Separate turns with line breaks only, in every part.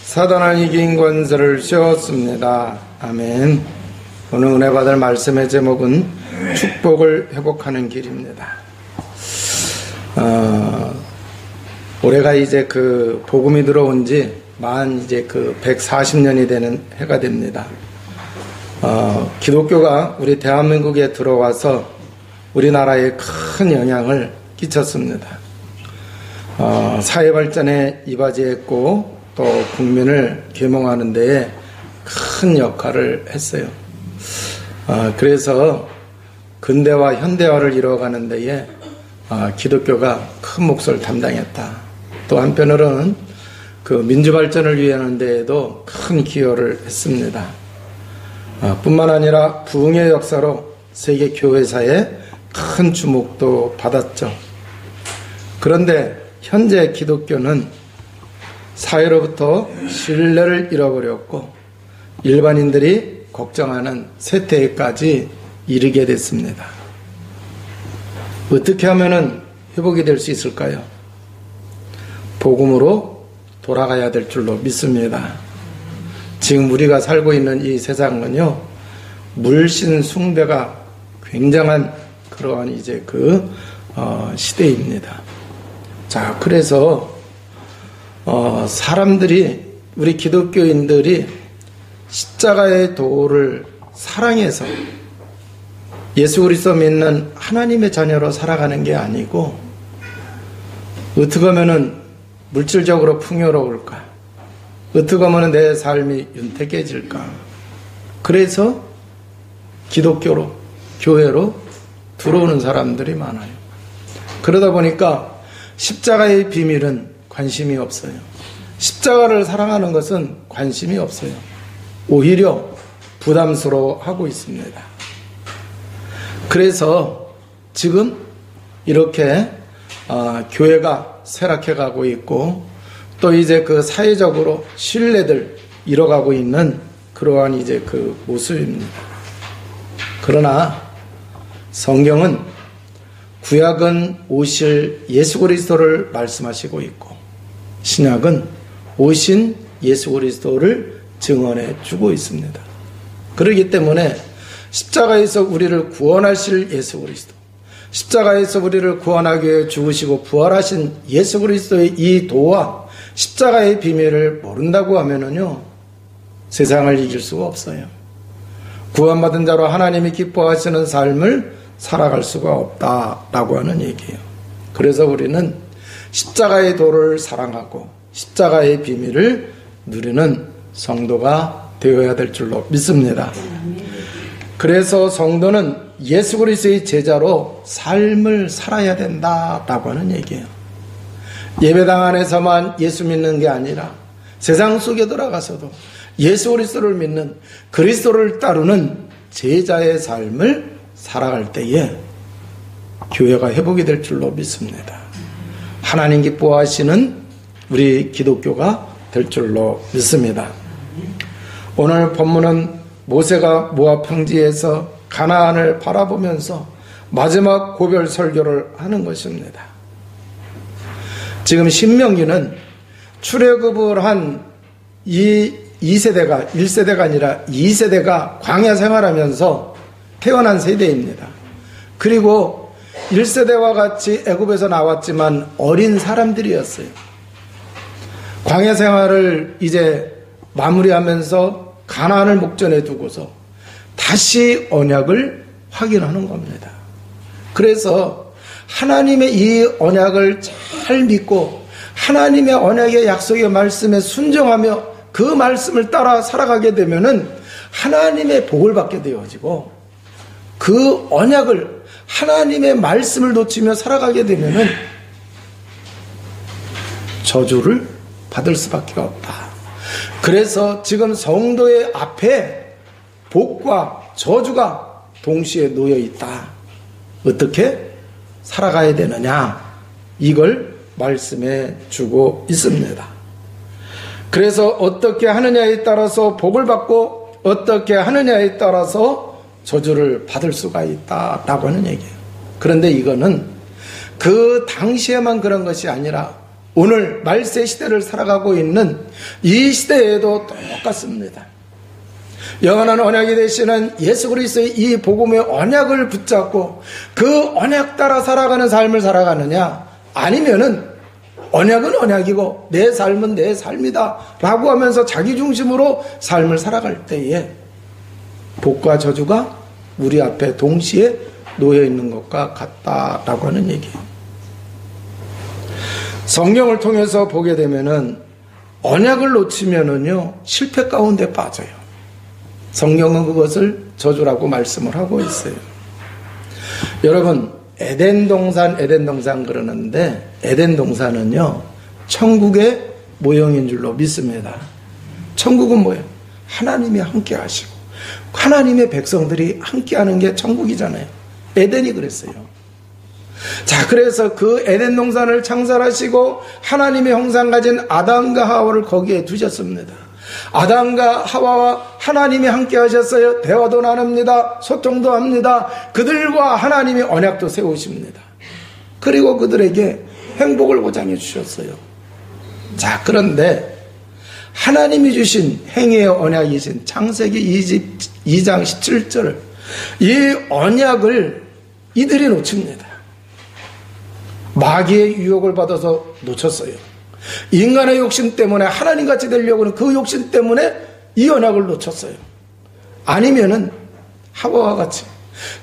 사단을 이긴 권세를 씌웠습니다. 아멘. 오늘 은혜 받을 말씀의 제목은 축복을 회복하는 길입니다. 올해가 이제 그 복음이 들어온 지 이제 140년이 되는 해가 됩니다. 기독교가 우리 대한민국에 들어와서 우리나라에 큰 영향을 끼쳤습니다. 사회 발전에 이바지했고 또 국민을 계몽하는 데에 큰 역할을 했어요. 그래서 근대화, 현대화를 이루어가는 데에 기독교가 큰 몫을 담당했다. 또 한편으로는 그 민주발전을 위하는 데에도 큰 기여를 했습니다. 뿐만 아니라 부흥의 역사로 세계 교회사에 큰 주목도 받았죠. 그런데 현재 기독교는 사회로부터 신뢰를 잃어버렸고 일반인들이 걱정하는 쇠퇴까지 이르게 됐습니다. 어떻게 하면 회복이 될 수 있을까요? 복음으로 돌아가야 될 줄로 믿습니다. 지금 우리가 살고 있는 이 세상은요, 물씬 숭배가 굉장한 그러한 이제 시대입니다. 자, 그래서 사람들이, 우리 기독교인들이 십자가의 도를 사랑해서 예수 그리스도 믿는 하나님의 자녀로 살아가는 게 아니고 어떻게 하면은 물질적으로 풍요로울까, 어떻게 하면은 내 삶이 윤택해질까, 그래서 기독교로, 교회로 들어오는 사람들이 많아요. 그러다 보니까 십자가의 비밀은 관심이 없어요. 십자가를 사랑하는 것은 관심이 없어요. 오히려 부담스러워하고 있습니다. 그래서 지금 이렇게 교회가 쇠락해가고 있고 또 이제 사회적으로 신뢰들 잃어가고 있는 그러한 이제 모습입니다. 그러나 성경은 구약은 오실 예수 그리스도를 말씀하시고 있고 신약은 오신 예수 그리스도를 증언해 주고 있습니다. 그렇기 때문에 십자가에서 우리를 구원하실 예수 그리스도, 십자가에서 우리를 구원하기 위해 죽으시고 부활하신 예수 그리스도의 이 도와 십자가의 비밀을 모른다고 하면은요, 세상을 이길 수가 없어요. 구원받은 자로 하나님이 기뻐하시는 삶을 살아갈 수가 없다라고 하는 얘기예요. 그래서 우리는 십자가의 도를 사랑하고 십자가의 비밀을 누리는 성도가 되어야 될 줄로 믿습니다. 그래서 성도는 예수 그리스도의 제자로 삶을 살아야 된다라고 하는 얘기예요. 예배당 안에서만 예수 믿는 게 아니라 세상 속에 들어가서도 예수 그리스도를 믿는, 그리스도를 따르는 제자의 삶을 살아갈 때에 교회가 회복이 될 줄로 믿습니다. 하나님 기뻐하시는 우리 기독교가 될 줄로 믿습니다. 오늘 본문은 모세가 모압 평지에서 가나안을 바라보면서 마지막 고별 설교를 하는 것입니다. 지금 신명기는 출애굽을 한 2세대가 1세대가 아니라 2세대가 광야 생활하면서 태어난 세대입니다. 그리고 1세대와 같이 애굽에서 나왔지만 어린 사람들이었어요. 광야 생활을 이제 마무리하면서 가나안을 목전에 두고서 다시 언약을 확인하는 겁니다. 그래서 하나님의 이 언약을 잘 믿고 하나님의 언약의 약속의 말씀에 순종하며 그 말씀을 따라 살아가게 되면은 하나님의 복을 받게 되어지고, 그 언약을, 하나님의 말씀을 놓치며 살아가게 되면은 저주를 받을 수밖에 없다. 그래서 지금 성도의 앞에 복과 저주가 동시에 놓여 있다. 어떻게 살아가야 되느냐, 이걸 말씀해 주고 있습니다. 그래서 어떻게 하느냐에 따라서 복을 받고 어떻게 하느냐에 따라서 저주를 받을 수가 있다라고 하는 얘기예요. 그런데 이거는 그 당시에만 그런 것이 아니라 오늘 말세 시대를 살아가고 있는 이 시대에도 똑같습니다. 영원한 언약이 되시는 예수 그리스도의 이 복음의 언약을 붙잡고 그 언약 따라 살아가는 삶을 살아가느냐, 아니면은 언약은 언약이고 내 삶은 내 삶이다 라고 하면서 자기 중심으로 삶을 살아갈 때에 복과 저주가 우리 앞에 동시에 놓여 있는 것과 같다라고 하는 얘기예요. 성경을 통해서 보게 되면은 언약을 놓치면은요 실패 가운데 빠져요. 성경은 그것을 저주라고 말씀을 하고 있어요. 여러분, 에덴 동산 그러는데, 에덴 동산은요 천국의 모형인 줄로 믿습니다. 천국은 뭐예요? 하나님이 함께 하시고 하나님의 백성들이 함께 하는 게 천국이잖아요. 에덴이 그랬어요. 자, 그래서 그 에덴 동산을 창설하시고 하나님의 형상 가진 아담과 하와를 거기에 두셨습니다. 아담과 하와와 하나님이 함께 하셨어요. 대화도 나눕니다. 소통도 합니다. 그들과 하나님이 언약도 세우십니다. 그리고 그들에게 행복을 보장해 주셨어요. 자, 그런데 하나님이 주신 행위의 언약이신 창세기 2장 17절, 이 언약을 이들이 놓칩니다. 마귀의 유혹을 받아서 놓쳤어요. 인간의 욕심 때문에 하나님같이 되려고 하는 그 욕심 때문에 이 언약을 놓쳤어요. 아니면은 하와와 같이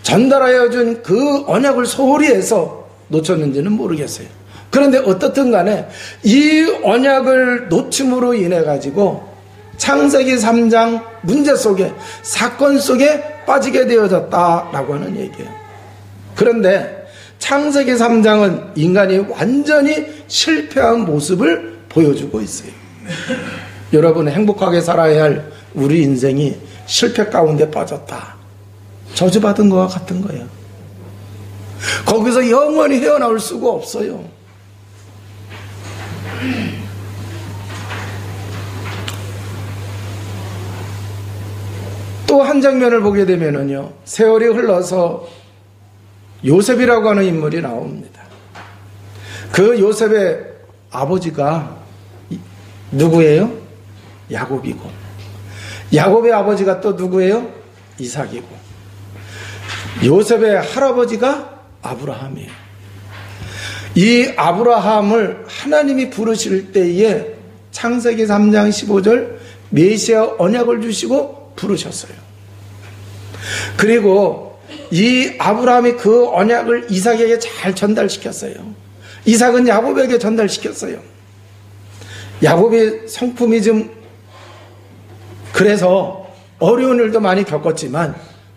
전달하여 준 그 언약을 소홀히 해서 놓쳤는지는 모르겠어요. 그런데 어떻든 간에 이 언약을 놓침으로 인해 가지고 창세기 3장 문제 속에, 사건 속에 빠지게 되어졌다라고 하는 얘기예요. 그런데 창세기 3장은 인간이 완전히 실패한 모습을 보여주고 있어요. 여러분, 행복하게 살아야 할 우리 인생이 실패 가운데 빠졌다, 저주받은 것과 같은 거예요. 거기서 영원히 헤어나올 수가 없어요. 또 한 장면을 보게 되면은요, 세월이 흘러서 요셉이라고 하는 인물이 나옵니다. 그 요셉의 아버지가 누구예요? 야곱이고, 야곱의 아버지가 또 누구예요? 이삭이고, 요셉의 할아버지가 아브라함이에요. 이 아브라함을 하나님이 부르실 때에 창세기 3장 15절 메시아 언약을 주시고 부르셨어요. 그리고 이 아브라함이 그 언약을 이삭에게 잘 전달시켰어요. 이삭은 야곱에게 전달시켰어요. 야곱이 성품이 좀 그래서 어려운 일도 많이 겪었지만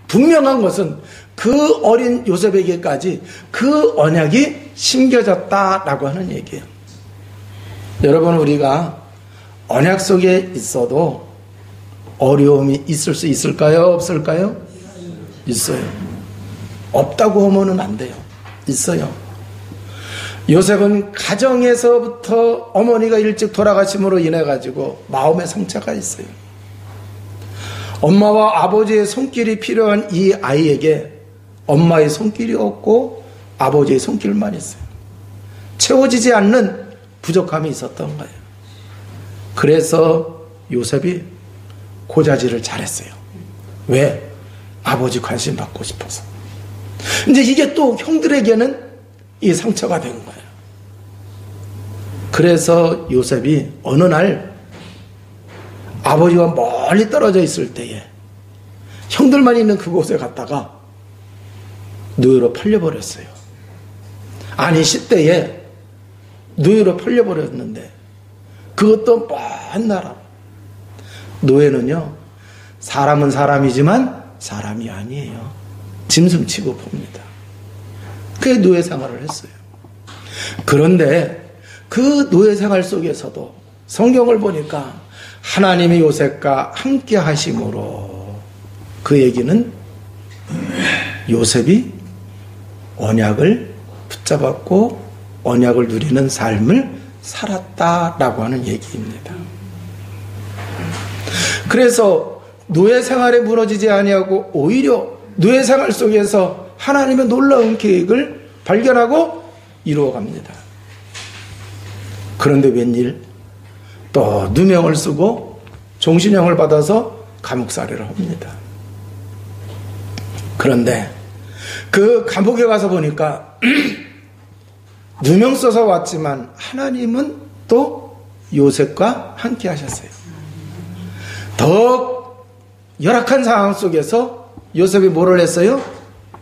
분명한 것은 그 어린 요셉에게까지 그 언약이 심겨졌다라고 하는 얘기예요. 여러분, 우리가 언약 속에 있어도 어려움이 있을 수 있을까요? 없을까요? 있어요. 없다고 하면은 안 돼요. 있어요. 요셉은 가정에서부터 어머니가 일찍 돌아가심으로 인해 가지고 마음의 상처가 있어요. 엄마와 아버지의 손길이 필요한 이 아이에게 엄마의 손길이 없고 아버지의 손길만 있어요. 채워지지 않는 부족함이 있었던 거예요. 그래서 요셉이 고자질을 잘했어요. 왜? 아버지 관심 받고 싶어서. 이제 이게 또 형들에게는 이 상처가 된 거예요. 그래서 요셉이 어느 날 아버지와 멀리 떨어져 있을 때에 형들만 있는 그곳에 갔다가 노예로 팔려버렸어요. 아니, 시대에 노예로 팔려버렸는데 그것도 먼 나라. 노예는요, 사람은 사람이지만 사람이 아니에요. 짐승 취급합니다. 그게 노예 생활을 했어요. 그런데 그 노예 생활 속에서도 성경을 보니까 하나님이 요셉과 함께 하심으로, 그 얘기는 요셉이 언약을 붙잡았고 언약을 누리는 삶을 살았다라고 하는 얘기입니다. 그래서 노예 생활에 무너지지 아니하고 오히려 노예 생활 속에서 하나님의 놀라운 계획을 발견하고 이루어갑니다. 그런데 웬일 또 누명을 쓰고 종신형을 받아서 감옥살이를 합니다. 그런데 그 감옥에 가서 보니까 누명 써서 왔지만 하나님은 또 요셉과 함께 하셨어요. 더 열악한 상황 속에서 요셉이 뭐를 했어요?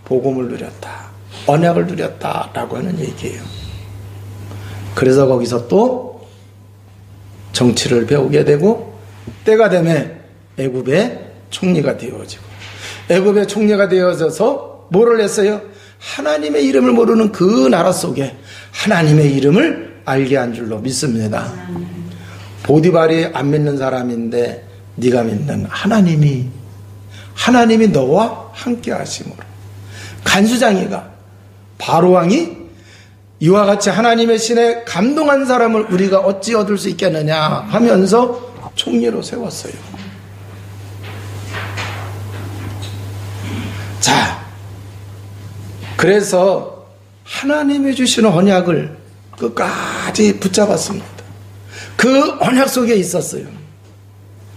복음을 누렸다, 언약을 누렸다라고 하는 얘기예요. 그래서 거기서 또 정치를 배우게 되고 때가 되면 애굽의 총리가 되어지고 애굽의 총리가 되어져서 뭐를 했어요? 하나님의 이름을 모르는 그 나라 속에 하나님의 이름을 알게 한 줄로 믿습니다. 보디발이 안 믿는 사람인데 네가 믿는 하나님이 너와 함께 하심으로 간수장이가 바로왕이 이와 같이 하나님의 신에 감동한 사람을 우리가 어찌 얻을 수 있겠느냐 하면서 총리로 세웠어요. 자, 그래서 하나님이 주시는 언약을 끝까지 붙잡았습니다. 그 언약 속에 있었어요.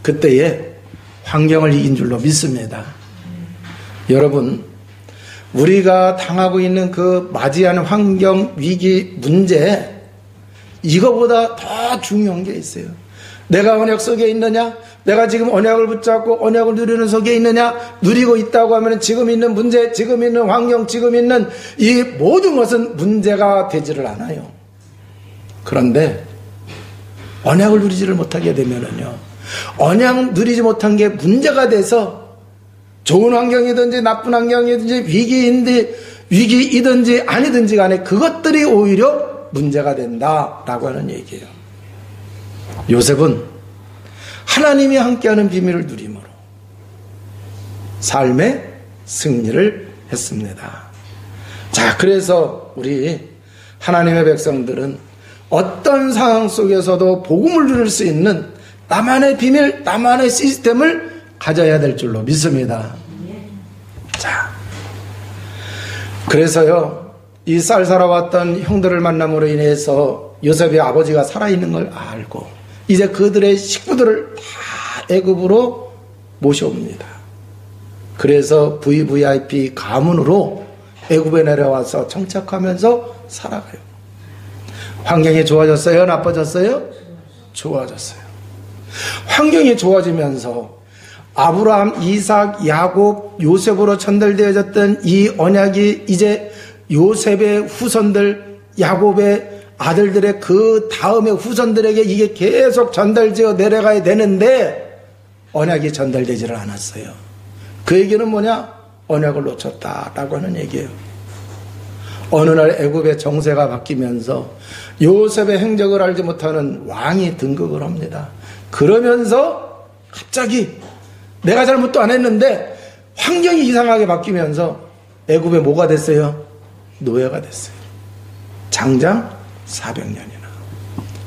그때에 환경을 이긴 줄로 믿습니다. 여러분, 우리가 당하고 있는 그 맞이하는 환경, 위기, 문제, 이거보다 더 중요한 게 있어요. 내가 언약 속에 있느냐? 내가 지금 언약을 붙잡고 언약을 누리는 속에 있느냐? 누리고 있다고 하면 지금 있는 문제, 지금 있는 환경, 지금 있는 이 모든 것은 문제가 되지를 않아요. 그런데 언약을 누리지를 못하게 되면은요, 언약 누리지 못한 게 문제가 돼서 좋은 환경이든지 나쁜 환경이든지 위기이든지 아니든지 간에 그것들이 오히려 문제가 된다라고 하는 얘기예요. 요셉은 하나님이 함께하는 비밀을 누림으로 삶의 승리를 했습니다. 자, 그래서 우리 하나님의 백성들은 어떤 상황 속에서도 복음을 누릴 수 있는 나만의 비밀, 나만의 시스템을 가져야 될 줄로 믿습니다. 자, 그래서요, 이 쌀살아왔던 형들을 만남으로 인해서 요셉의 아버지가 살아있는 걸 알고 이제 그들의 식구들을 다 애굽으로 모셔옵니다. 그래서 VVIP 가문으로 애굽에 내려와서 정착하면서 살아가요. 환경이 좋아졌어요? 나빠졌어요? 좋아졌어요. 환경이 좋아지면서 아브라함, 이삭, 야곱, 요셉으로 전달되어졌던 이 언약이 이제 요셉의 후손들, 야곱의 아들들의 그 다음의 후손들에게 이게 계속 전달되어 내려가야 되는데 언약이 전달되지를 않았어요. 그 얘기는 뭐냐? 언약을 놓쳤다라고 하는 얘기예요. 어느 날 애굽의 정세가 바뀌면서 요셉의 행적을 알지 못하는 왕이 등극을 합니다. 그러면서 갑자기 내가 잘못도 안 했는데 환경이 이상하게 바뀌면서 애굽에 뭐가 됐어요? 노예가 됐어요. 장장 400년이나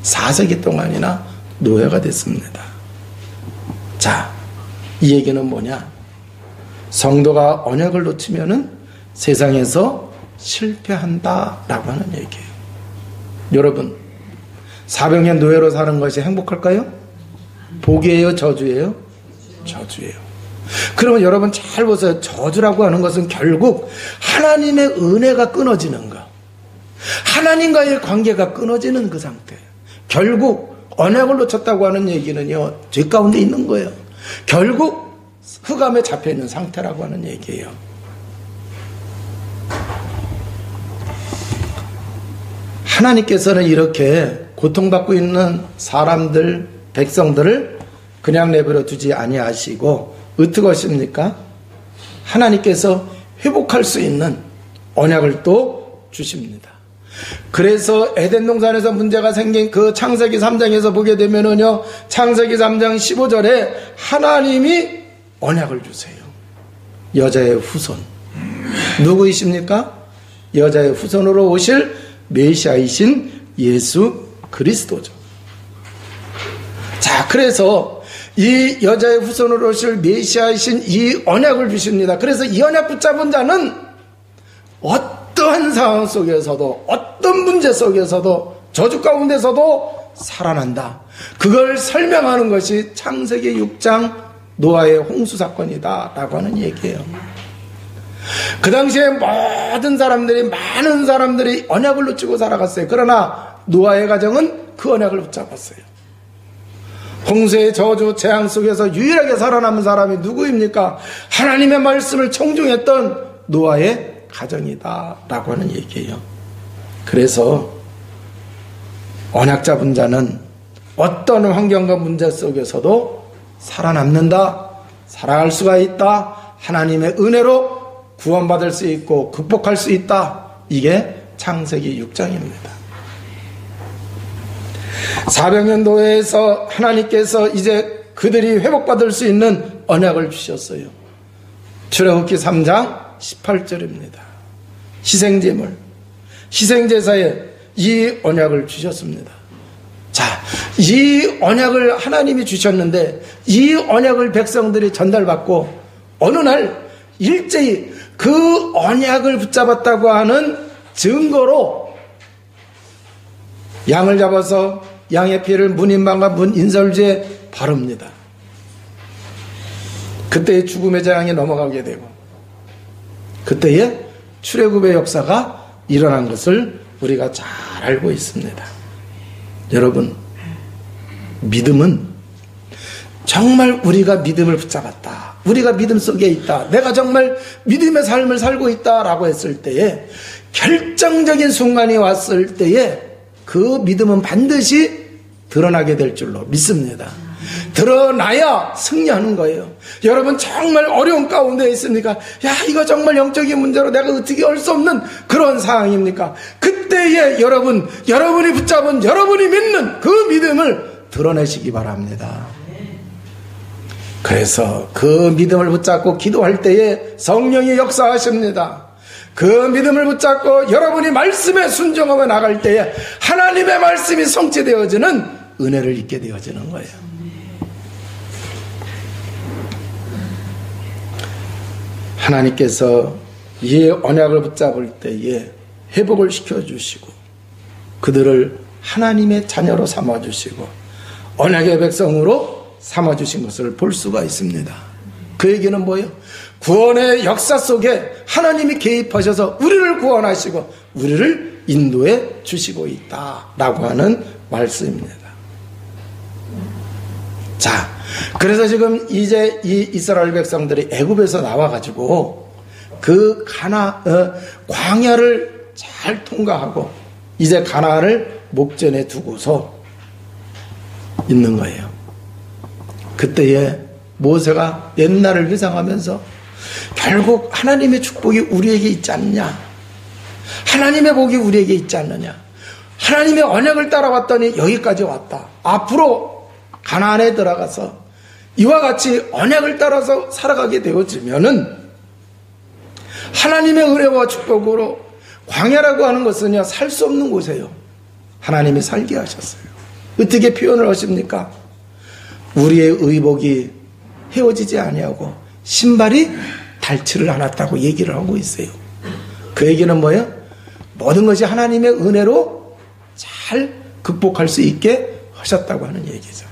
4세기 동안이나 노예가 됐습니다. 자, 이 얘기는 뭐냐? 성도가 언약을 놓치면은 세상에서 실패한다라고 하는 얘기예요. 여러분, 400년 노예로 사는 것이 행복할까요? 복이에요? 저주예요? 저주예요. 그러면 여러분 잘 보세요. 저주라고 하는 것은 결국 하나님의 은혜가 끊어지는 것, 하나님과의 관계가 끊어지는 그 상태. 결국 언약을 놓쳤다고 하는 얘기는요, 죄 가운데 있는 거예요. 결국 흑암에 잡혀있는 상태라고 하는 얘기예요. 하나님께서는 이렇게 고통받고 있는 사람들, 백성들을 그냥 내버려 두지 아니하시고 어떻게 하십니까? 하나님께서 회복할 수 있는 언약을 또 주십니다. 그래서 에덴 동산에서 문제가 생긴 그 창세기 3장에서 보게 되면은요, 창세기 3장 15절에 하나님이 언약을 주세요. 여자의 후손. 누구이십니까? 여자의 후손으로 오실 메시아이신 예수 그리스도죠. 자, 그래서 이 여자의 후손으로 오실 메시아이신 이 언약을 주십니다. 그래서 이 언약 붙잡은 자는 어떠한 상황 속에서도, 어떤 문제 속에서도, 저주 가운데서도 살아난다. 그걸 설명하는 것이 창세기 6장 노아의 홍수 사건이다 라고 하는 얘기예요. 그 당시에 모든 사람들이, 많은 사람들이 언약을 놓치고 살아갔어요. 그러나 노아의 가정은 그 언약을 붙잡았어요. 홍수의 저주 재앙 속에서 유일하게 살아남은 사람이 누구입니까? 하나님의 말씀을 청중했던 노아의 가정이다 라고 하는 얘기예요. 그래서 언약 잡은 자는 어떤 환경과 문제 속에서도 살아남는다, 살아갈 수가 있다, 하나님의 은혜로 구원받을 수 있고 극복할 수 있다. 이게 창세기 6장입니다. 400년 노예에서 하나님께서 이제 그들이 회복받을 수 있는 언약을 주셨어요. 출애굽기 3장 18절입니다. 희생제물, 희생제사에 이 언약을 주셨습니다. 자, 이 언약을 하나님이 주셨는데 이 언약을 백성들이 전달받고 어느 날 일제히 그 언약을 붙잡았다고 하는 증거로 양을 잡아서 양의 피를 문인방과 문인설주에 바릅니다. 그때의 죽음의 재앙이 넘어가게 되고 그때의 출애굽의 역사가 일어난 것을 우리가 잘 알고 있습니다. 여러분, 믿음은 정말 우리가 믿음을 붙잡았다, 우리가 믿음 속에 있다, 내가 정말 믿음의 삶을 살고 있다라고 했을 때에 결정적인 순간이 왔을 때에 그 믿음은 반드시 드러나게 될 줄로 믿습니다. 드러나야 승리하는 거예요. 여러분 정말 어려운 가운데 있습니까? 야, 이거 정말 영적인 문제로 내가 어떻게 할 수 없는 그런 상황입니까? 그때에 여러분이 붙잡은, 여러분이 믿는 그 믿음을 드러내시기 바랍니다. 그래서 그 믿음을 붙잡고 기도할 때에 성령이 역사하십니다. 그 믿음을 붙잡고 여러분이 말씀에 순종하며 나갈 때에 하나님의 말씀이 성취되어지는 은혜를 입게 되어지는 거예요. 하나님께서 이 언약을 붙잡을 때에 회복을 시켜주시고 그들을 하나님의 자녀로 삼아주시고 언약의 백성으로 삼아주신 것을 볼 수가 있습니다. 그 얘기는 뭐예요? 구원의 역사 속에 하나님이 개입하셔서 우리를 구원하시고 우리를 인도해 주시고 있다라고 하는 말씀입니다. 자, 그래서 지금 이제 이 이스라엘 백성들이 애굽에서 나와가지고 그 광야를 잘 통과하고 이제 가나안을 목전에 두고서 있는 거예요. 그때에 모세가 옛날을 회상하면서 결국 하나님의 축복이 우리에게 있지 않느냐, 하나님의 복이 우리에게 있지 않느냐, 하나님의 언약을 따라왔더니 여기까지 왔다, 앞으로 가나안에 들어가서 이와 같이 언약을 따라서 살아가게 되어지면은 하나님의 은혜와 축복으로 광야라고 하는 것은요, 살 수 없는 곳이에요. 하나님이 살게 하셨어요. 어떻게 표현을 하십니까? 우리의 의복이 헤어지지 아니하고 신발이 닳지를 않았다고 얘기를 하고 있어요. 그 얘기는 뭐예요? 모든 것이 하나님의 은혜로 잘 극복할 수 있게 하셨다고 하는 얘기죠.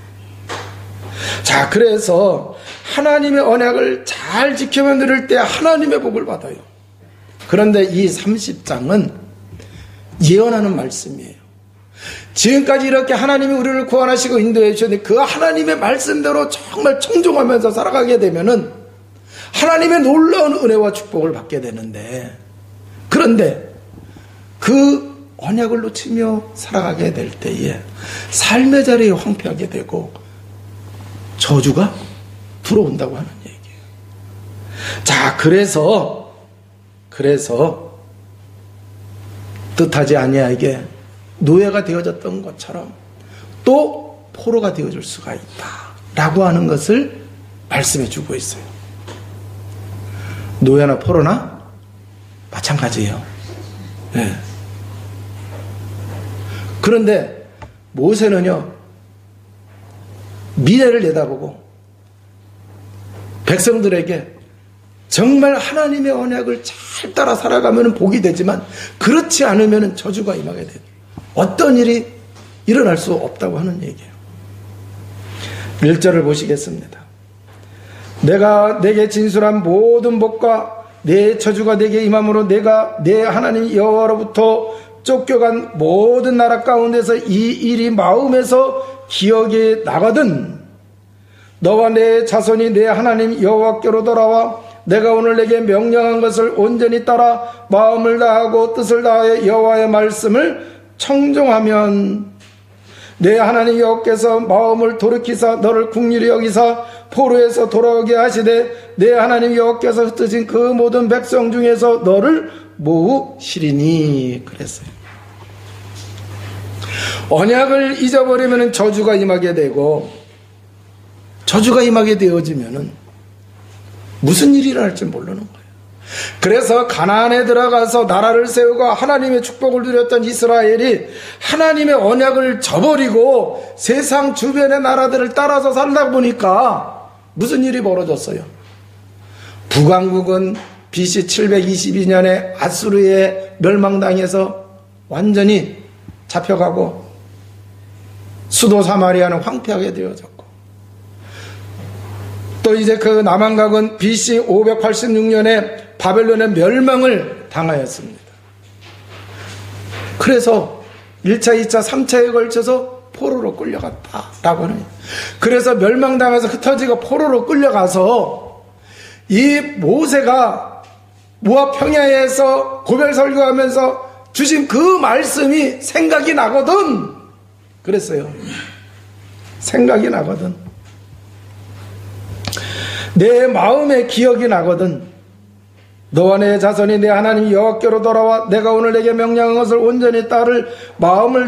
자, 그래서 하나님의 언약을 잘 지켜면 들을 때 하나님의 복을 받아요. 그런데 이 30장은 예언하는 말씀이에요. 지금까지 이렇게 하나님이 우리를 구원하시고 인도해 주셨는데 그 하나님의 말씀대로 정말 청종하면서 살아가게 되면은 하나님의 놀라운 은혜와 축복을 받게 되는데, 그런데 그 언약을 놓치며 살아가게 될 때에 삶의 자리에 황폐하게 되고 저주가 들어온다고 하는 얘기예요. 자, 그래서 뜻하지 아니하게 노예가 되어졌던 것처럼 또 포로가 되어줄 수가 있다 라고 하는 것을 말씀해 주고 있어요. 노예나 포로나 마찬가지예요. 네. 그런데 모세는요, 미래를 내다보고 백성들에게 정말 하나님의 언약을 잘 따라 살아가면 복이 되지만 그렇지 않으면 저주가 임하게 돼요. 어떤 일이 일어날 수 없다고 하는 얘기예요. 1절을 보시겠습니다. 내가 내게 진술한 모든 복과 내 저주가 내게 임함으로 내가 내 하나님 여호와로부터 쫓겨간 모든 나라 가운데서 이 일이 마음에서 기억이 나거든 너와 내 자손이 내 하나님 여호와께로 돌아와 내가 오늘 내게 명령한 것을 온전히 따라 마음을 다하고 뜻을 다하여 여호와의 말씀을 청종하면 내 하나님 여호와께서 마음을 돌이키사 너를 긍휼히 여기사 포로에서 돌아오게 하시되 내 하나님 여호와께서 흩으신 그 모든 백성 중에서 너를 모으시리니 그랬어요. 언약을 잊어버리면 저주가 임하게 되고 저주가 임하게 되어지면 무슨 일이 일어날지 모르는 거예요. 그래서 가나안에 들어가서 나라를 세우고 하나님의 축복을 누렸던 이스라엘이 하나님의 언약을 저버리고 세상 주변의 나라들을 따라서 살다 보니까 무슨 일이 벌어졌어요? 북왕국은 BC 722년에 아수르에 멸망당해서 완전히 잡혀가고 수도 사마리아는 황폐하게 되어졌고 또 이제 그 남왕국은 BC 586년에 바벨론의 멸망을 당하였습니다. 그래서 1차, 2차, 3차에 걸쳐서 포로로 끌려갔다라고 하는. 그래서 멸망당해서 흩어지고 포로로 끌려가서 이 모세가 모압 평야에서 고별 설교하면서 주신 그 말씀이 생각이 나거든. 그랬어요. 생각이 나거든. 내 마음에 기억이 나거든. 너와 내 자손이 내 하나님 여호와께로 돌아와 내가 오늘 내게 명령한 것을 온전히 따라 마음을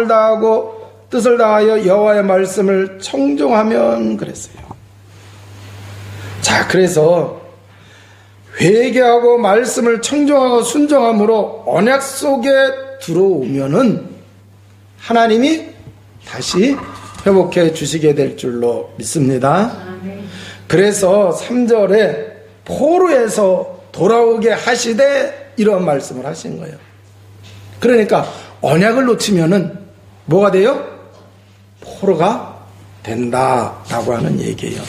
다하고 뜻을 다하여 여호와의 말씀을 청종하면 그랬어요. 자, 그래서 회개하고 말씀을 청종하고 순종함으로 언약 속에 들어오면은 하나님이 다시 회복해 주시게 될 줄로 믿습니다. 그래서 3절에 포로에서 돌아오게 하시되 이런 말씀을 하신 거예요. 그러니까 언약을 놓치면은 뭐가 돼요? 포로가 된다라고 하는 얘기예요.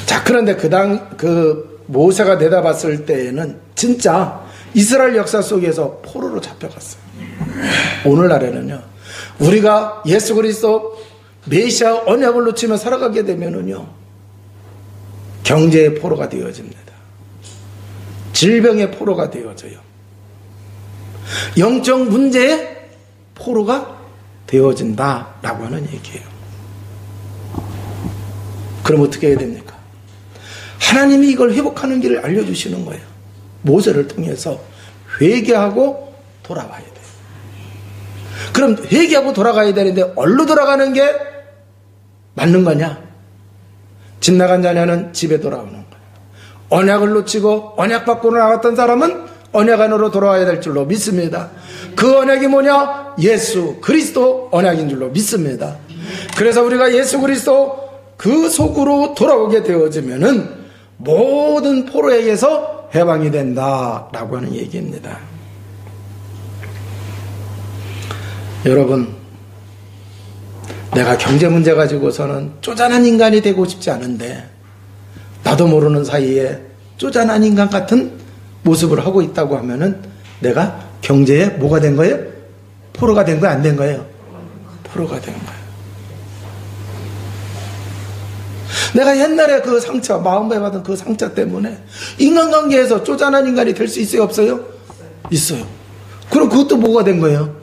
자, 그런데 그 모세가 내다봤을 때에는 진짜 이스라엘 역사 속에서 포로로 잡혀갔어요. 오늘날에는요, 우리가 예수 그리스도 메시아 언약을 놓치며 살아가게 되면은요, 경제의 포로가 되어집니다. 질병의 포로가 되어져요. 영적 문제의 포로가 되어진다라고 하는 얘기예요. 그럼 어떻게 해야 됩니까? 하나님이 이걸 회복하는 길을 알려주시는 거예요. 모세를 통해서 회개하고 돌아와야 돼요. 그럼 회개하고 돌아가야 되는데 어디로 돌아가는 게 맞는 거냐? 집 나간 자녀는 집에 돌아오는 거예요. 언약을 놓치고 언약 밖으로 나갔던 사람은 언약 안으로 돌아와야 될 줄로 믿습니다. 그 언약이 뭐냐? 예수 그리스도 언약인 줄로 믿습니다. 그래서 우리가 예수 그리스도 그 속으로 돌아오게 되어지면은 모든 포로에게서 해방이 된다라고 하는 얘기입니다. 여러분, 내가 경제 문제 가지고서는 쪼잔한 인간이 되고 싶지 않은데 나도 모르는 사이에 쪼잔한 인간 같은 모습을 하고 있다고 하면은 내가 경제에 뭐가 된 거예요? 포로가 된 거예요? 안 된 거예요? 포로가 된 거예요. 내가 옛날에 그 상처, 마음에 받은 그 상처 때문에 인간관계에서 쪼잔한 인간이 될 수 있어요? 없어요? 있어요. 그럼 그것도 뭐가 된 거예요?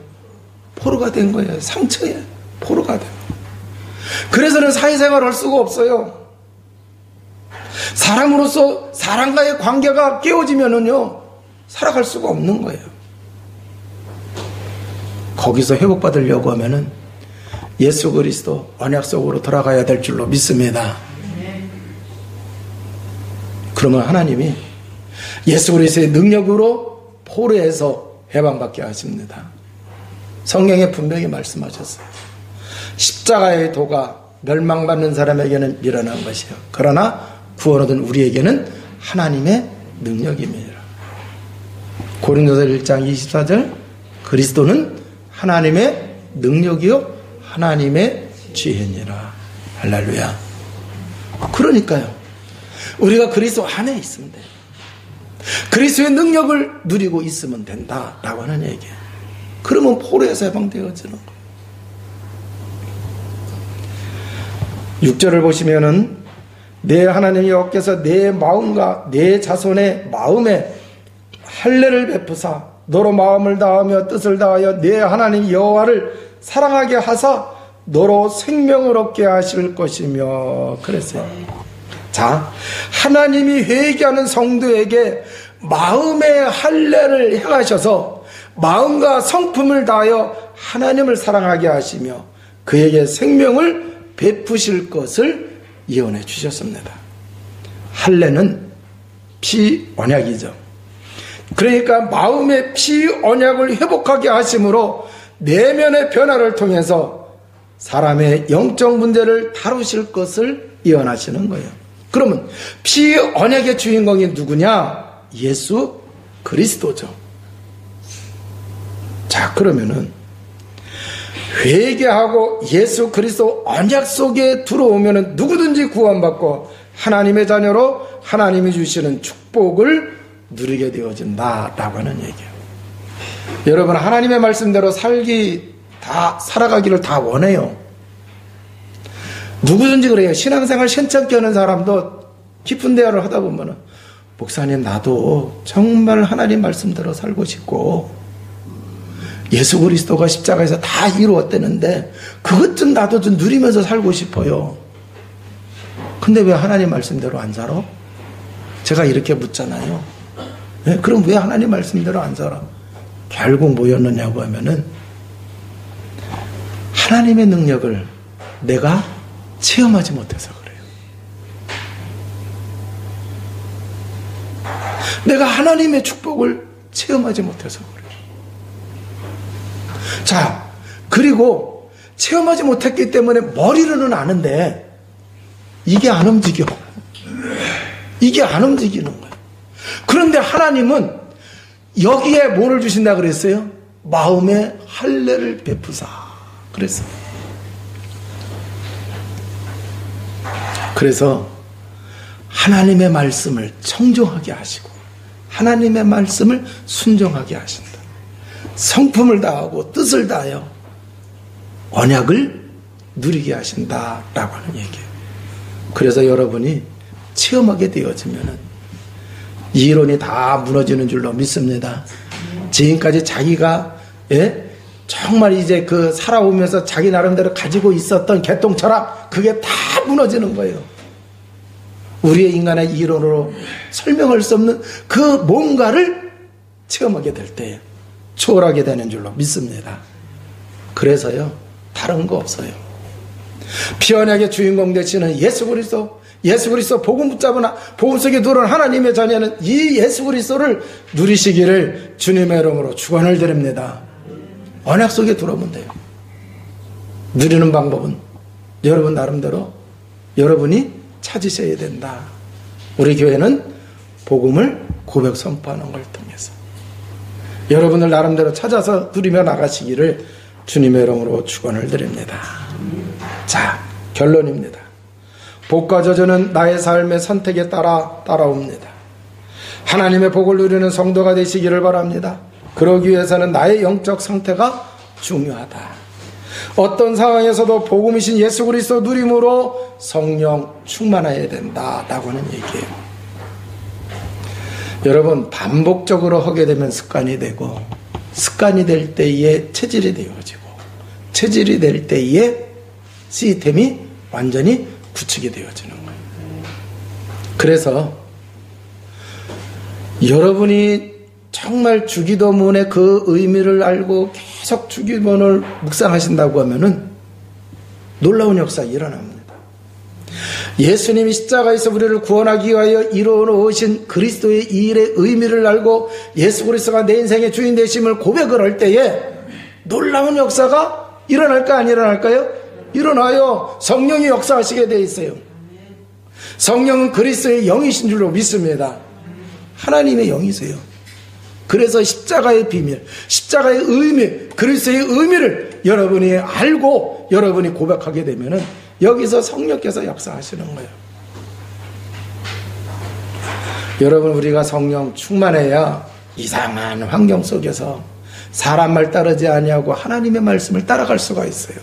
포로가 된 거예요. 상처에 포로가 된 거예요. 그래서는 사회생활을 할 수가 없어요. 사람으로서 사람과의 관계가 깨어지면은요, 살아갈 수가 없는 거예요. 거기서 회복받으려고 하면은 예수 그리스도 언약 속으로 돌아가야 될 줄로 믿습니다. 그러면 하나님이 예수 그리스도의 능력으로 포로에서 해방받게 하십니다. 성경에 분명히 말씀하셨어요. 십자가의 도가 멸망받는 사람에게는 미련한 것이요, 그러나 구원 얻은 우리에게는 하나님의 능력입니다. 고린도서 1장 24절, 그리스도는 하나님의 능력이요 하나님의 지혜니라. 할렐루야. 그러니까요, 우리가 그리스도 안에 있으면 돼요. 그리스도의 능력을 누리고 있으면 된다라고 하는 얘기예요. 그러면 포로에서 해방되어지는 거예요. 6절을 보시면은 내 하나님 여호와께서 내 마음과 내 자손의 마음에 할례를 베푸사 너로 마음을 다하며 뜻을 다하여 내 하나님 여호와를 사랑하게 하사 너로 생명을 얻게 하실 것이며 그랬어요. 자, 하나님이 회개하는 성도에게 마음의 할례를 행하셔서 마음과 성품을 다하여 하나님을 사랑하게 하시며 그에게 생명을 베푸실 것을 예언해 주셨습니다. 할례는 피 언약이죠. 그러니까 마음의 피 언약을 회복하게 하심으로 내면의 변화를 통해서 사람의 영적 문제를 다루실 것을 예언하시는 거예요. 그러면 피 언약의 주인공이 누구냐? 예수 그리스도죠. 자, 그러면은 회개하고 예수 그리스도 언약 속에 들어오면은 누구든지 구원받고 하나님의 자녀로 하나님이 주시는 축복을 누리게 되어진다라고 하는 얘기예요. 여러분, 하나님의 말씀대로 살아가기를 다 원해요. 누구든지 그래요. 신앙생활 신천케 하는 사람도 깊은 대화를 하다 보면은 목사님, 나도 정말 하나님 말씀대로 살고 싶고 예수 그리스도가 십자가에서 다 이루었다는데 그것 좀 나도 좀 누리면서 살고 싶어요. 근데 왜 하나님 말씀대로 안 살아? 제가 이렇게 묻잖아요. 네? 그럼 왜 하나님 말씀대로 안 살아? 결국 뭐였느냐고 하면은 하나님의 능력을 내가 체험하지 못해서 그래요. 내가 하나님의 축복을 체험하지 못해서 그래요. 자, 그리고 체험하지 못했기 때문에 머리로는 아는데 이게 안 움직여. 이게 안 움직이는 거예요. 그런데 하나님은 여기에 뭐를 주신다 그랬어요? 마음의 할례를 베푸사 그랬어요. 그래서 하나님의 말씀을 청종하게 하시고 하나님의 말씀을 순종하게 하신다. 성품을 다하고 뜻을 다하여 언약을 누리게 하신다라고 하는 얘기예요. 그래서 여러분이 체험하게 되어지면은 이 이론이 다 무너지는 줄로 믿습니다. 지금까지 자기가 정말 이제 그 살아오면서 자기 나름대로 가지고 있었던 개똥 철학, 그게 다 무너지는 거예요. 우리의 인간의 이론으로 설명할 수 없는 그 뭔가를 체험하게 될 때 초월하게 되는 줄로 믿습니다. 그래서요, 다른 거 없어요. 피언약의 주인공 되시는 예수 그리스도 복음 붙잡은 복음 속에 들어온 하나님의 자녀는 이 예수 그리스도를 누리시기를 주님의 이름으로 축원을 드립니다. 언약 속에 들어오면 돼요. 누리는 방법은 여러분 나름대로 여러분이 찾으셔야 된다. 우리 교회는 복음을 고백 선포하는 걸 통해서 여러분을 나름대로 찾아서 누리며 나가시기를 주님의 이름으로 축원을 드립니다. 자, 결론입니다. 복과 저주는 나의 삶의 선택에 따라옵니다. 하나님의 복을 누리는 성도가 되시기를 바랍니다. 그러기 위해서는 나의 영적 상태가 중요하다. 어떤 상황에서도 복음이신 예수 그리스도 누림으로 성령 충만해야 된다라고 하는 얘기예요. 여러분, 반복적으로 하게 되면 습관이 되고, 습관이 될 때에 체질이 되어지고, 체질이 될 때에 시스템이 완전히 구축이 되어지는 거예요. 그래서 여러분이 정말 주기도문의 그 의미를 알고 계속 주기도문을 묵상하신다고 하면은 놀라운 역사가 일어납니다. 예수님이 십자가에서 우리를 구원하기 위하여 이루어놓으신 그리스도의 이 일의 의미를 알고 예수 그리스도가 내 인생의 주인 되심을 고백을 할 때에 놀라운 역사가 일어날까 안 일어날까요? 일어나요. 성령이 역사하시게 되어 있어요. 성령은 그리스도의 영이신 줄로 믿습니다. 하나님의 영이세요. 그래서 십자가의 비밀, 십자가의 의미, 그리스도의 의미를 여러분이 알고 여러분이 고백하게 되면은 여기서 성령께서 역사하시는 거예요. 여러분, 우리가 성령 충만해야 이상한 환경 속에서 사람 말 따르지 아니하고 하나님의 말씀을 따라갈 수가 있어요.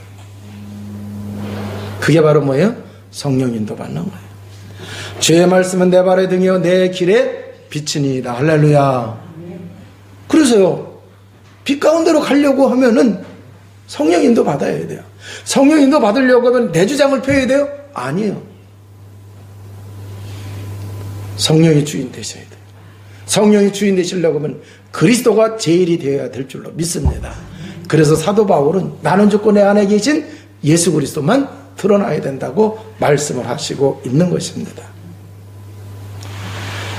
그게 바로 뭐예요? 성령 인도 받는 거예요. 주의 말씀은 내 발의 등이요 내 길에 빛이니이다. 할렐루야. 그래서요, 빛 가운데로 가려고 하면은 성령 인도 받아야 돼요. 성령 인도 받으려고 하면 내 주장을 펴야 돼요? 아니에요. 성령이 주인 되셔야 돼요. 성령이 주인 되시려고 하면 그리스도가 제일이 되어야 될 줄로 믿습니다. 그래서 사도 바울은 나는 죽고 내 안에 계신 예수 그리스도만 드러나야 된다고 말씀을 하시고 있는 것입니다.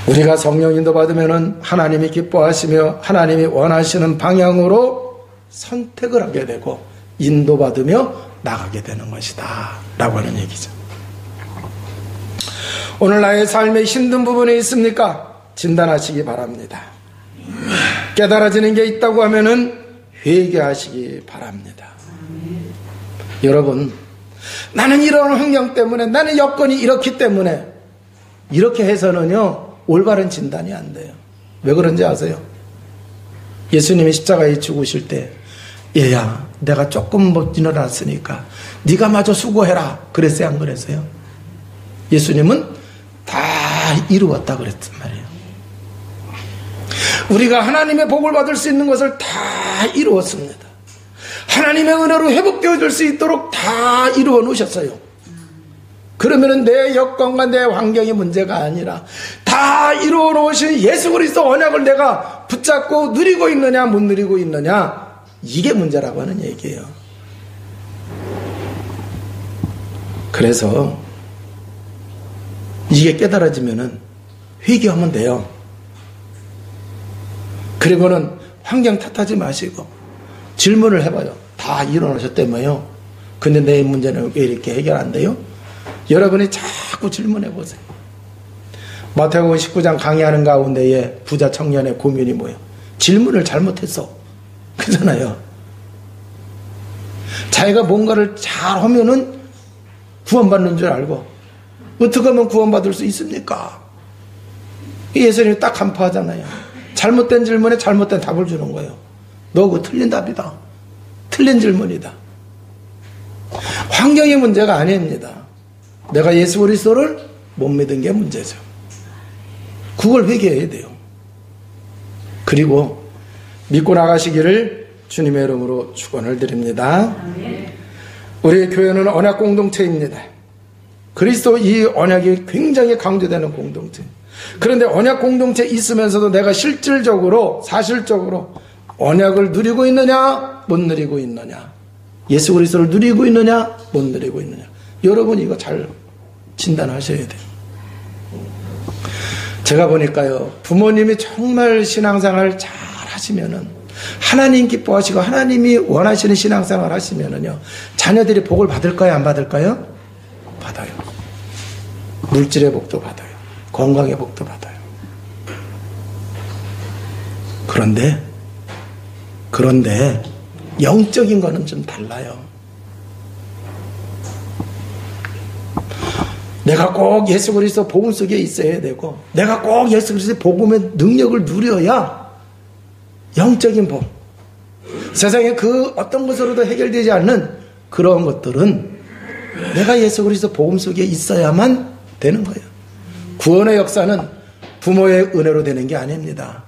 우리가 성령 인도 받으면 하나님이 기뻐하시며 하나님이 원하시는 방향으로 선택을 하게 되고 인도받으며 나가게 되는 것이다 라고 하는 얘기죠. 오늘 나의 삶에 힘든 부분이 있습니까? 진단하시기 바랍니다. 깨달아지는 게 있다고 하면은 회개하시기 바랍니다. 여러분, 나는 이런 환경 때문에, 나는 여건이 이렇기 때문에, 이렇게 해서는요 올바른 진단이 안 돼요. 왜 그런지 아세요? 예수님이 십자가에 죽으실 때 얘야 내가 조금 못 일어났으니까 네가 마저 수고해라 그랬어요, 안 그랬어요? 예수님은 다 이루었다 그랬단 말이에요. 우리가 하나님의 복을 받을 수 있는 것을 다 이루었습니다. 하나님의 은혜로 회복되어질 수 있도록 다 이루어 놓으셨어요. 그러면은 내 여건과 내 환경이 문제가 아니라 다 이루어 놓으신 예수 그리스도 언약을 내가 붙잡고 누리고 있느냐 못 누리고 있느냐, 이게 문제라고 하는 얘기예요. 그래서 이게 깨달아지면은 회개하면 돼요. 그리고는 환경 탓하지 마시고 질문을 해봐요. 다 일어나셨다며요. 근데 내 문제는 왜 이렇게 해결 안 돼요? 여러분이 자꾸 질문해 보세요. 마태복음 19장 강의하는 가운데에 부자 청년의 고민이 뭐예요? 질문을 잘못했어. 그잖아요. 자기가 뭔가를 잘 하면은 구원받는 줄 알고 어떻게 하면 구원받을 수 있습니까? 예수님이 딱 간파하잖아요. 잘못된 질문에 잘못된 답을 주는 거예요. 너 그거 틀린 답이다. 틀린 질문이다. 환경이 문제가 아닙니다. 내가 예수 그리스도를 못 믿은 게 문제죠. 그걸 회개해야 돼요. 그리고 믿고 나가시기를 주님의 이름으로 축원을 드립니다. 우리 교회는 언약 공동체입니다. 그리스도 이 언약이 굉장히 강조되는 공동체. 그런데 언약 공동체 있으면서도 내가 실질적으로 사실적으로 언약을 누리고 있느냐 못 누리고 있느냐, 예수 그리스도를 누리고 있느냐 못 누리고 있느냐, 여러분 이거 잘 진단하셔야 돼요. 제가 보니까요, 부모님이 정말 신앙생활 잘 하시면은, 하나님 기뻐하시고 하나님이 원하시는 신앙생활 하시면은요, 자녀들이 복을 받을까요 안 받을까요? 받아요. 물질의 복도 받아요. 건강의 복도 받아요. 그런데 영적인 거는 좀 달라요. 내가 꼭 예수 그리스도 복음 속에 있어야 되고, 내가 꼭 예수 그리스도의 복음의 능력을 누려야 영적인 복, 세상에 그 어떤 것으로도 해결되지 않는 그런 것들은 내가 예수 그리스도 복음 속에 있어야만 되는 거예요. 구원의 역사는 부모의 은혜로 되는 게 아닙니다.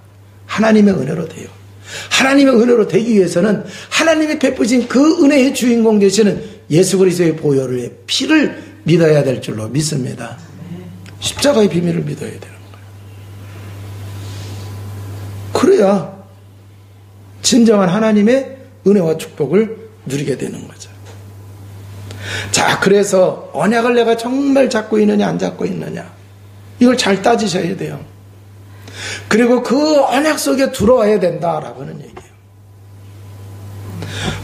하나님의 은혜로 돼요. 하나님의 은혜로 되기 위해서는 하나님이 베푸신 그 은혜의 주인공 되시는 예수 그리스도의 보혈의 피를 믿어야 될 줄로 믿습니다. 십자가의 비밀을 믿어야 되는 거예요. 그래야 진정한 하나님의 은혜와 축복을 누리게 되는 거죠. 자, 그래서 언약을 내가 정말 잡고 있느냐 안 잡고 있느냐, 이걸 잘 따지셔야 돼요. 그리고 그 언약 속에 들어와야 된다라고 하는 얘기예요.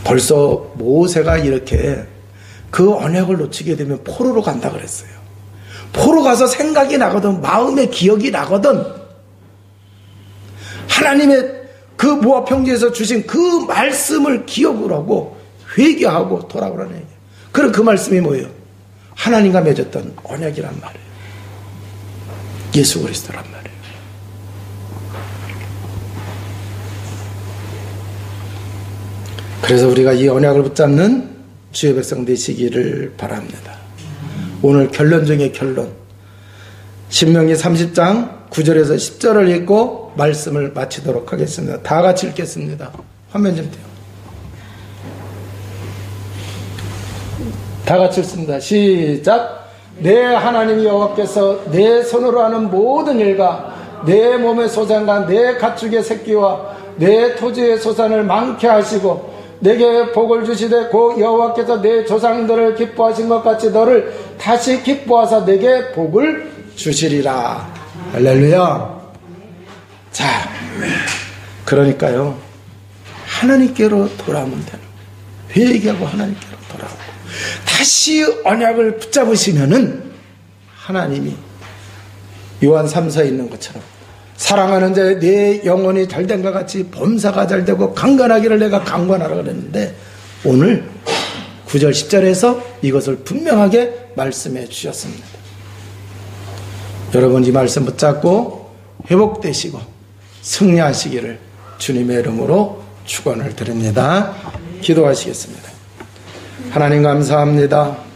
벌써 모세가 이렇게 그 언약을 놓치게 되면 포로로 간다 그랬어요. 포로 가서 생각이 나거든, 마음의 기억이 나거든, 하나님의 그 모압 평지에서 주신 그 말씀을 기억을 하고 회개하고 돌아오라는 얘기예요. 그럼 그 말씀이 뭐예요? 하나님과 맺었던 언약이란 말이에요. 예수 그리스도란 말이에요. 그래서 우리가 이 언약을 붙잡는 주의 백성 되시기를 바랍니다. 오늘 결론 중에 결론, 신명기 30장 9절에서 10절을 읽고 말씀을 마치도록 하겠습니다. 다 같이 읽겠습니다. 화면 좀 띄워. 다 같이 읽습니다. 시작. 내 하나님 여호와께서 내 손으로 하는 모든 일과 내 몸의 소산과 내 가축의 새끼와 내 토지의 소산을 많게 하시고 내게 복을 주시되 고 여호와께서 내 조상들을 기뻐하신 것 같이 너를 다시 기뻐하사 내게 복을 주시리라. 할렐루야. 자, 그러니까요, 하나님께로 돌아오면 되는, 회개하고 하나님께로 돌아오고 다시 언약을 붙잡으시면은 하나님이 요한 3서에 있는 것처럼 사랑하는 자의 내 영혼이 잘된 것 같이 범사가 잘되고 강건하기를 내가 강건하라 그랬는데, 오늘 9절 10절에서 이것을 분명하게 말씀해 주셨습니다. 여러분 이 말씀 붙잡고 회복되시고 승리하시기를 주님의 이름으로 축원을 드립니다. 기도하시겠습니다. 하나님 감사합니다.